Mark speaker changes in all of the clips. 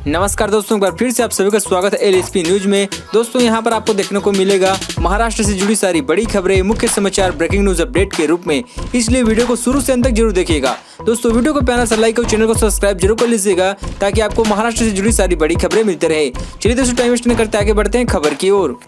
Speaker 1: नमस्कार दोस्तों, एक बार फिर से आप सभी का स्वागत है एलएसपी न्यूज में। दोस्तों यहां पर आपको देखने को मिलेगा महाराष्ट्र से जुड़ी सारी बड़ी खबरें, मुख्य समाचार, ब्रेकिंग न्यूज अपडेट के रूप में, इसलिए वीडियो को शुरू से अंत तक जरूर देखिएगा। दोस्तों वीडियो को प्यारा सा लाइक और चैनल को सब्सक्राइब जरूर कर लीजिएगा ताकि आपको महाराष्ट्र से जुड़ी सारी बड़ी खबरें मिलते रहे। चलिए दोस्तों टाइम वेस्ट नहीं करते आगे बढ़ते हैं खबर की ओर।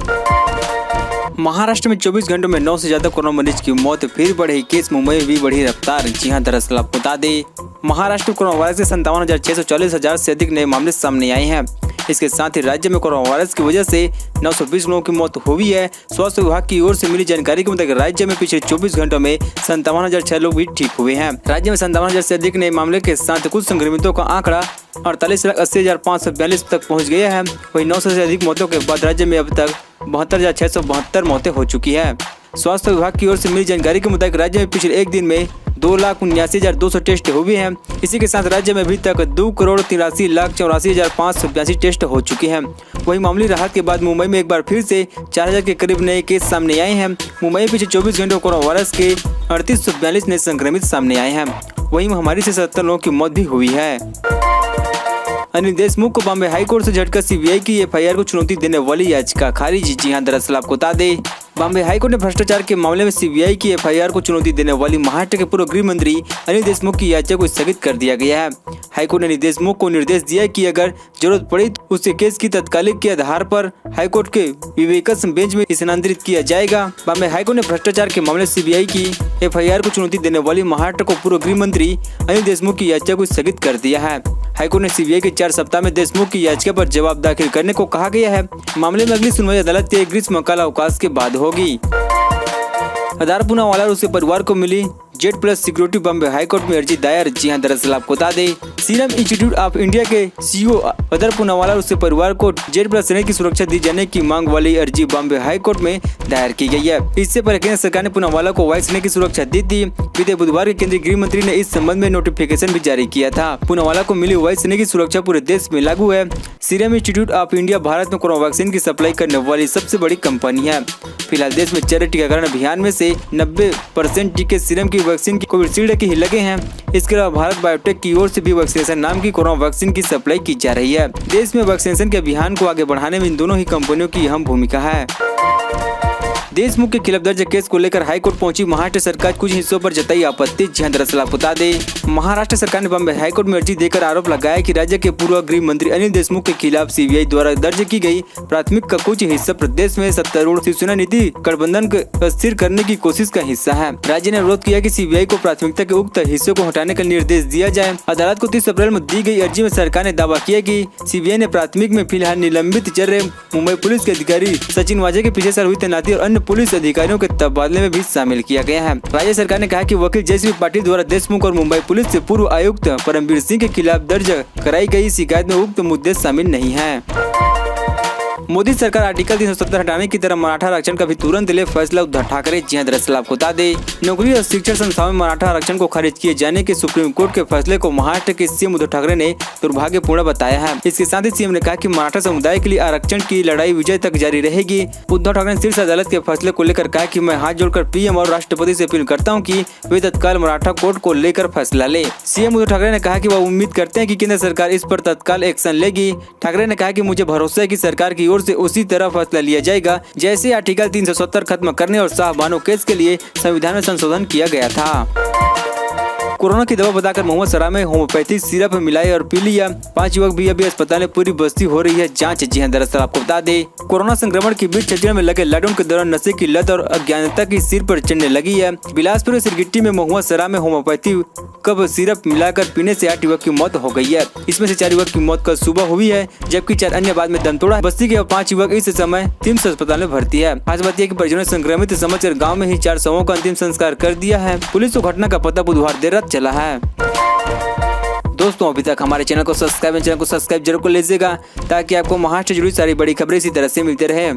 Speaker 1: महाराष्ट्र में 24 घंटों में 9 से ज्यादा कोरोना मरीज की मौत, फिर बढ़े केस, मुंबई में भी बढ़ी रफ्तार। जी हां, दरअसल आपको बता दें महाराष्ट्र में कोरोना वायरस के 57,640 से अधिक नए मामले सामने आए हैं। इसके साथ ही राज्य में कोरोना वायरस की वजह से 920 लोगों की मौत हुई है। स्वास्थ्य विभाग की ओर से मिली जानकारी के मुताबिक राज्य में पिछले 24 घंटों में 57,006 लोग भी ठीक हुए हैं। राज्य में 57,000 से अधिक नए मामले के साथ कुल संक्रमितों का आंकड़ा 48,80,542 तक पहुंच गया है। वहीं 900 से अधिक मौतों के बाद राज्य में अब तक 72,672 मौतें हो चुकी है। स्वास्थ्य विभाग की ओर से मिली जानकारी के मुताबिक राज्य में पिछले एक दिन में 2,79,200 टेस्ट हुए हैं। इसी के साथ राज्य में अभी तक 2,83,84,582 टेस्ट हो चुके हैं। वहीं मामूली राहत के बाद मुंबई में एक बार फिर से 4,000 के करीब नए केस सामने आए हैं। मुंबई में पिछले 24 घंटों कोरोना वायरस के 3842 नए संक्रमित सामने आए हैं। वहीं महामारी से 70 लोगों की मौत भी हुई है। अनिल देशमुख को बॉम्बे हाईकोर्ट से झटका, सीबीआई की एफआईआर को चुनौती देने वाली याचिका खारिज। जी हां, दरअसल आपको बता दें बॉम्बे हाईकोर्ट ने भ्रष्टाचार के मामले में सीबीआई की एफआईआर को चुनौती देने वाली महाराष्ट्र के पूर्व गृह मंत्री अनिल देशमुख की याचिका को स्थगित कर दिया गया है। हाईकोर्ट ने अनिल देशमुख को निर्देश दिया कि अगर जरूरत पड़ी तो उसके केस की तत्कालिक के आधार पर हाईकोर्ट के विवेकस बेंच में स्थानांतरित किया जाएगा। बॉम्बे हाईकोर्ट ने भ्रष्टाचार के मामले सीबीआई की एफआईआर को चुनौती देने वाली महाराष्ट्र को पूर्व गृह मंत्री अनिल देशमुख की याचिका को स्थगित कर दिया है। हाईकोर्ट ने सीबीआई के 4 सप्ताह में देशमुख की याचिका पर जवाब दाखिल करने को कहा गया है। मामले में अगली सुनवाई अदालत के ग्रीष्मकाल अवकाश के बाद होगी। आधार पूनावाला और उसके परिवार को मिली Z plus security, Bombay high court में अर्जी दायर। जी हां, दरअसल आपको बता दें सीरम इंस्टीट्यूट ऑफ इंडिया के सीईओ आधार पूनावाला और उसके परिवार को जेड प्लस श्रेणी की सुरक्षा दी जाने की मांग वाली अर्जी बॉम्बे हाईकोर्ट में दायर की गई है। इससे पहले केंद्र सरकार ने पूनावाला को वाई श्रेणी की सुरक्षा दी थी। बीते बुधवार के केंद्रीय गृह मंत्री ने इस संबंध में नोटिफिकेशन भी जारी किया था। पूनावाला को मिली वाई श्रेणी की सुरक्षा पूरे देश में लागू है। Serum institute of India Bharat में कोरोना वैक्सीन की सप्लाई करने वाली सबसे बड़ी कंपनी है। फिलहाल देश में चल रहे टीकाकरण अभियान में से 90% टीके सीरम की वैक्सीन की कोविशील्ड के ही लगे हैं। इसके अलावा भारत बायोटेक की ओर से भी वैक्सीनेशन नाम की कोरोना वैक्सीन की सप्लाई की जा रही है। देश में वैक्सीनेशन के अभियान को आगे बढ़ाने में इन दोनों ही कंपनियों की अहम भूमिका है। देशमुख के खिलाफ दर्ज केस को लेकर हाईकोर्ट पहुंची महाराष्ट्र सरकार, कुछ हिस्सों पर जताई आपत्ति। जी हां, दरअसल आपको बता दें महाराष्ट्र सरकार ने बॉम्बे हाईकोर्ट में अर्जी देकर आरोप लगाया कि राज्य के पूर्व गृह मंत्री अनिल देशमुख के खिलाफ सीबीआई द्वारा दर्ज की गई प्राथमिक का कुछ हिस्सा प्रदेश में सत्तारूढ़ शिवसेना नीति गठबंधन को स्थिर करने की कोशिश का हिस्सा है। राज्य ने अनुरोध किया कि सीबीआई को प्राथमिकता के उक्त हिस्से को हटाने का निर्देश दिया जाए। अदालत को 30 अप्रैल में दी गई अर्जी में सरकार ने दावा किया कि सीबीआई ने प्राथमिक में फिलहाल निलंबित चल रहे मुंबई पुलिस के अधिकारी सचिन वाजे के पिछले साल हुई तैनाती और अन्य पुलिस अधिकारियों के तबादले में भी शामिल किया गया है। राज्य सरकार ने कहा कि वकील जयश्री पाटिल द्वारा देशमुख और मुंबई पुलिस से पूर्व आयुक्त परमवीर सिंह के खिलाफ दर्ज कराई गई शिकायत में उक्त मुद्दे शामिल नहीं हैं। मोदी सरकार आर्टिकल 370 हटाने की तरह मराठा आरक्षण का भी तुरंत ले फैसला, उद्धव ठाकरे। जी हां, दरअसल आपको बता दें नौकरी और शिक्षण संस्थाओं में मराठा आरक्षण को खारिज किए जाने के सुप्रीम कोर्ट के फैसले को महाराष्ट्र के सीएम उद्धव ठाकरे ने दुर्भाग्यपूर्ण बताया है। इसके साथ ही सीएम ने कहा कि मराठा समुदाय के लिए आरक्षण की लड़ाई विजय तक जारी रहेगी। उद्धव ठाकरे ने शीर्ष अदालत के फैसले को लेकर कहा कि मैं हाथ जोड़कर पीएम और राष्ट्रपति से अपील करता हूं कि वे तत्काल मराठा कोर्ट को लेकर फैसला ले। सीएम उद्धव ठाकरे ने कहा कि वह उम्मीद करते हैं कि केंद्र सरकार इस पर तत्काल एक्शन लेगी। ठाकरे ने कहा कि मुझे भरोसा है कि सरकार की ओर से उसी तरह फैसला लिया जाएगा जैसे आर्टिकल 370 खत्म करने और शाहबानो केस के लिए संविधान में संशोधन किया गया था। कोरोना की दवा बताकर मोहम्मद सराय में होम्योपैथी सिरप मिलाई और पी लिया। 5 युवक भी अभी अस्पताल में, पूरी बस्ती हो रही है जांच। जी हां, दरअसल आपको बता दें कोरोना संक्रमण के बीच छत्तीसगढ़ में लगे लॉकडाउन के दौरान नशे की लत और अज्ञानता की सिर पर चढ़ने लगी है। बिलासपुर के सिरगिट्टी में मोहम्मद सराय में होम्योपैथी कब सिरप मिलाकर पीने से 8 युवक की मौत हो गई है। इसमें से 4 युवक की मौत कल सुबह हुई है, जबकि 4 अन्य बाद में दम तोड़ा। बस्ती के 5 युवक इस समय TIMS अस्पताल में भर्ती है। खास बात यह कि परिजनों ने संक्रमित समझकर गाँव में ही 4 शवों का अंतिम संस्कार कर दिया है। पुलिस को घटना का पता बुधवार देर रात चला है। दोस्तों अभी तक हमारे चैनल को सब्सक्राइब जरूर कर लीजिएगा ताकि आपको महाराष्ट्र से जुड़ी सारी बड़ी खबरें इसी तरह से मिलते रहे।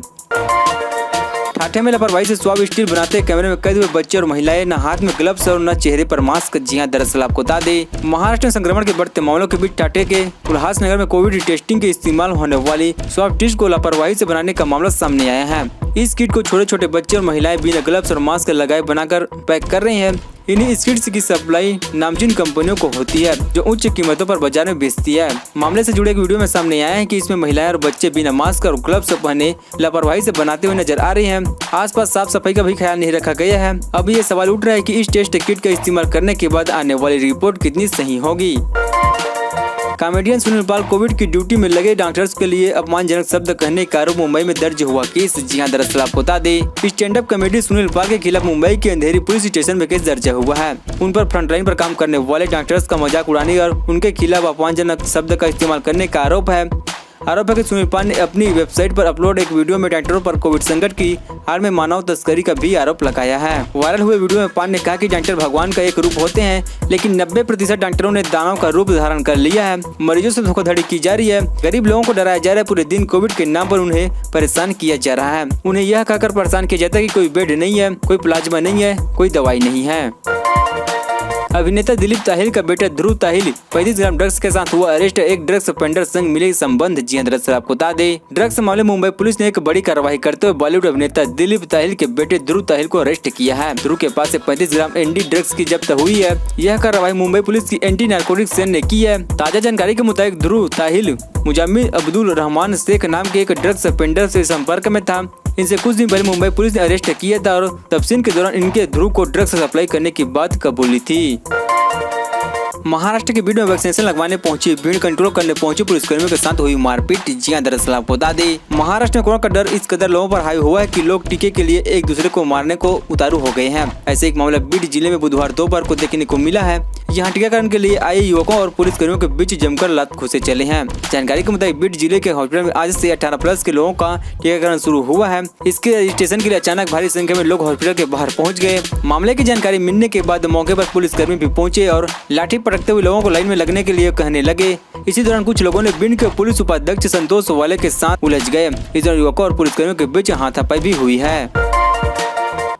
Speaker 1: ठाठे में लापरवाही से स्वाब स्टील बनाते कैमरे में कैद हुए बच्चे और महिलाएं, न हाथ में ग्लव्स और न चेहरे पर मास्क। जी हां, दरअसल आपको बता दें महाराष्ट्र में संक्रमण के बढ़ते मामलों के बीच ठाठे के उल्लासनगर में कोविड टेस्टिंग के इस्तेमाल होने वाली स्वाब टेस्ट को लापरवाही से बनाने का मामला सामने आया है। इस किट को छोटे छोटे बच्चे और महिलाएं बिना ग्लव्स और मास्क लगाए बनाकर पैक कर रहे हैं। इन्हीं स्किट्स की सप्लाई नामचीन कंपनियों को होती है जो उच्च कीमतों पर बाजार में बेचती है। मामले से जुड़े एक वीडियो में सामने आया है कि इसमें महिलाएं और बच्चे बिना मास्क और ग्लव्स पहने लापरवाही से बनाते हुए नजर आ रही हैं। आसपास साफ सफाई का भी ख्याल नहीं रखा गया है। अब ये सवाल उठ रहा है कि इस टेस्ट किट का इस्तेमाल करने के बाद आने वाली रिपोर्ट कितनी सही होगी। कॉमेडियन सुनील पाल कोविड की ड्यूटी में लगे डॉक्टर्स के लिए अपमानजनक शब्द कहने का आरोप मुंबई में दर्ज हुआ केस। जी हां, दरअसल आपको बता दें, स्टैंड अप कॉमेडी सुनील पाल के खिलाफ मुंबई के अंधेरी पुलिस स्टेशन में केस दर्ज हुआ है। उन पर फ्रंटलाइन पर काम करने वाले डॉक्टर्स का मजाक उड़ाने और उनके खिलाफ अपमानजनक शब्द का इस्तेमाल करने का आरोप है कि सुनील पाल ने अपनी वेबसाइट पर अपलोड एक वीडियो में डॉक्टरों पर कोविड संकट की हाल में मानव तस्करी का भी आरोप लगाया है। वायरल हुए वीडियो में पाल ने कहा कि डॉक्टर भगवान का एक रूप होते हैं, लेकिन 90% डॉक्टरों ने दानव का रूप धारण कर लिया है। मरीजों से धोखाधड़ी की जा रही है, गरीब लोगों को डराया जा रहा है, पूरे दिन कोविड के नाम पर उन्हें परेशान किया जा रहा है। उन्हें यह कहकर परेशान किया जाता है कि कोई बेड नहीं है, कोई प्लाज्मा नहीं है, कोई दवाई नहीं है। अभिनेता दिलीप ताहिल का बेटा ध्रुव ताहिल 35 ग्राम ड्रग्स के साथ हुआ अरेस्ट। एक ड्रग्स ऑफेंडर संग मिले संबंध। जी हां, दरअसल आपको बता दें, ड्रग्स मामले मुंबई पुलिस ने एक बड़ी कार्रवाई करते हुए बॉलीवुड अभिनेता दिलीप ताहिल के बेटे ध्रुव ताहिल को अरेस्ट किया है। ध्रुव के पास से 35 ग्राम एनडी ड्रग्स की जब्त हुई है। यह कार्रवाई मुंबई पुलिस की एंटी नारकोटिक्स सेल ने की है। ताजा जानकारी के मुताबिक ध्रुव ताहिल मुजाम्मिल अब्दुल रहमान शेख नाम के एक ड्रग्स ऑफेंडर से संपर्क में था। इनसे कुछ दिन पहले मुंबई पुलिस ने अरेस्ट किया था और तफ्सीन के दौरान इनके ध्रुव को ड्रग्स सप्लाई करने की बात कबूली थी। महाराष्ट्र के बीड में वैक्सीनेशन लगवाने पहुंची भीड़ कंट्रोल करने पहुंचे पुलिसकर्मियों के साथ हुई मारपीट। जी हां, दरअसल आपको बता दें, महाराष्ट्र में कोरोना का डर इस कदर लोगों पर हावी हुआ है कि लोग टीके के लिए एक दूसरे को मारने को उतारू हो गए हैं। ऐसे एक मामला बीड जिले में बुधवार दोपहर को देखने को मिला है। यहाँ टीकाकरण के लिए आए युवकों और पुलिसकर्मियों के बीच जमकर लात घुसे चले हैं। जानकारी के मुताबिक बीड जिले के हॉस्पिटल में आज से 18+ के लोगों का टीकाकरण शुरू हुआ है। इसके रजिस्ट्रेशन के लिए अचानक भारी संख्या में लोग हॉस्पिटल के बाहर पहुंच गए। मामले की जानकारी मिलने के बाद मौके पर पुलिसकर्मी भी पहुंचे और लाठी पटकते हुए लोगों को लाइन में लगने के लिए कहने लगे। इसी दौरान कुछ लोगों ने बीड के पुलिस उपाध्यक्ष संतोष वाले के साथ उलझ गए। इस दौरान युवकों और पुलिसकर्मियों के बीच हाथापाई भी हुई है।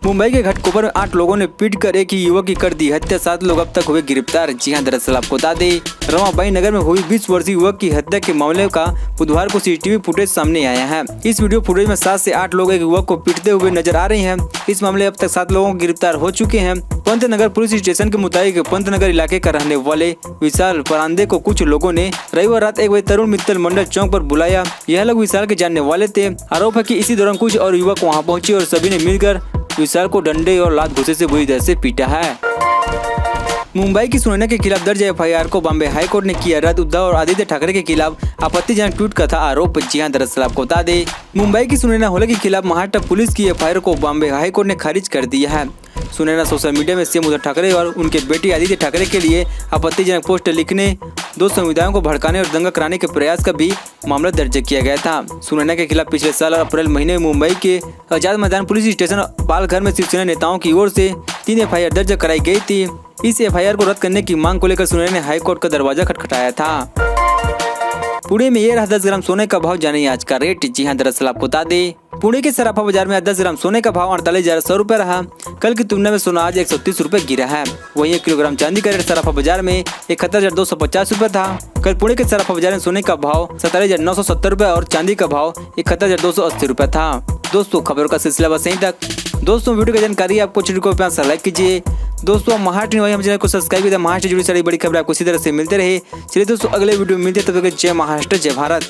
Speaker 1: मुंबई के घाटकोपर में 8 लोगों ने पीटकर एक ही युवक की कर दी हत्या। 7 लोग अब तक हुए गिरफ्तार। जी हां, दरअसल आपको बता दें, रमाबाई नगर में हुई 20 वर्षीय युवक की हत्या के मामले का बुधवार को सीसीटीवी फुटेज सामने आया है। इस वीडियो फुटेज में 7 से 8 लोग एक युवक को पीटते हुए नजर आ रहे हैं। इस मामले अब तक 7 लोगों को गिरफ्तार हो चुके हैं। पंतनगर पुलिस स्टेशन के मुताबिक पंतनगर इलाके का रहने वाले विशाल परांदे को कुछ लोगों ने रविवार रात 1 बजे तरुण मित्तल मंडल चौक पर बुलाया। यह लोग विशाल के जानने वाले थे। आरोप है कि इसी दौरान कुछ और युवक वहां पहुंचे और सभी ने मिलकर विशाल को डंडे और लात घुसे से बुरी तरह से पीटा है। मुंबई की सुनैना के खिलाफ दर्ज एफआईआर को बॉम्बे हाई कोर्ट ने किया रद्द। उद्धव और आदित्य ठाकरे के खिलाफ आपत्तिजनक ट्वीट का था आरोप। जी हां, दरअसल आपको बता दें, मुंबई की सुनैना होले के खिलाफ महाराष्ट्र पुलिस की एफआईआर को बॉम्बे हाई कोर्ट ने खारिज कर दिया है। सुनैना सोशल मीडिया में सीएम उद्धव ठाकरे और उनके बेटे आदित्य ठाकरे के लिए आपत्तिजनक पोस्ट लिखने, 2 समुदायों को भड़काने और दंगा कराने के प्रयास का भी मामला दर्ज किया गया था। सुनैना के खिलाफ पिछले साल अप्रैल महीने में मुंबई के आजाद मैदान पुलिस स्टेशन पालघर में शिवसेना नेताओं की ओर से 3 एफआईआर दर्ज कराई गई थी। इस एफआईआर को रद्द करने की मांग को लेकर सुनैना ने हाईकोर्ट का दरवाजा खटखटाया था। पुणे में ये रहा 10 ग्राम सोने का भाव, जानिए आज का रेट। जी हां, दरअसल आपको बता दें, पुणे के सराफा बाजार में 10 ग्राम सोने का भाव 48,100 रुपए रहा। कल की तुलना में सोना आज 130 रुपए गिरा है। वहीं 1 किलोग्राम चांदी का रेट सराफा बाजार में 71,250 रुपए था। कल पुणे के सराफा बाजार में सोने का भाव 17,970 रुपए और चांदी का भाव 71,280 रुपए था। दोस्तों, खबरों का सिलसिला बस यहीं तक। दोस्तों, वीडियो की जानकारी आपको चैनल को प्यार से लाइक कीजिए। दोस्तों, महाराष्ट्र हम चैनल को सब्सक्राइब कीजिए। महाराष्ट्र जुड़ी सारी बड़ी खबर आपको इसी तरह से मिलते रहे। चलिए दोस्तों, अगले वीडियो में मिलते हैं। तब तक जय महाराष्ट्र, जय भारत।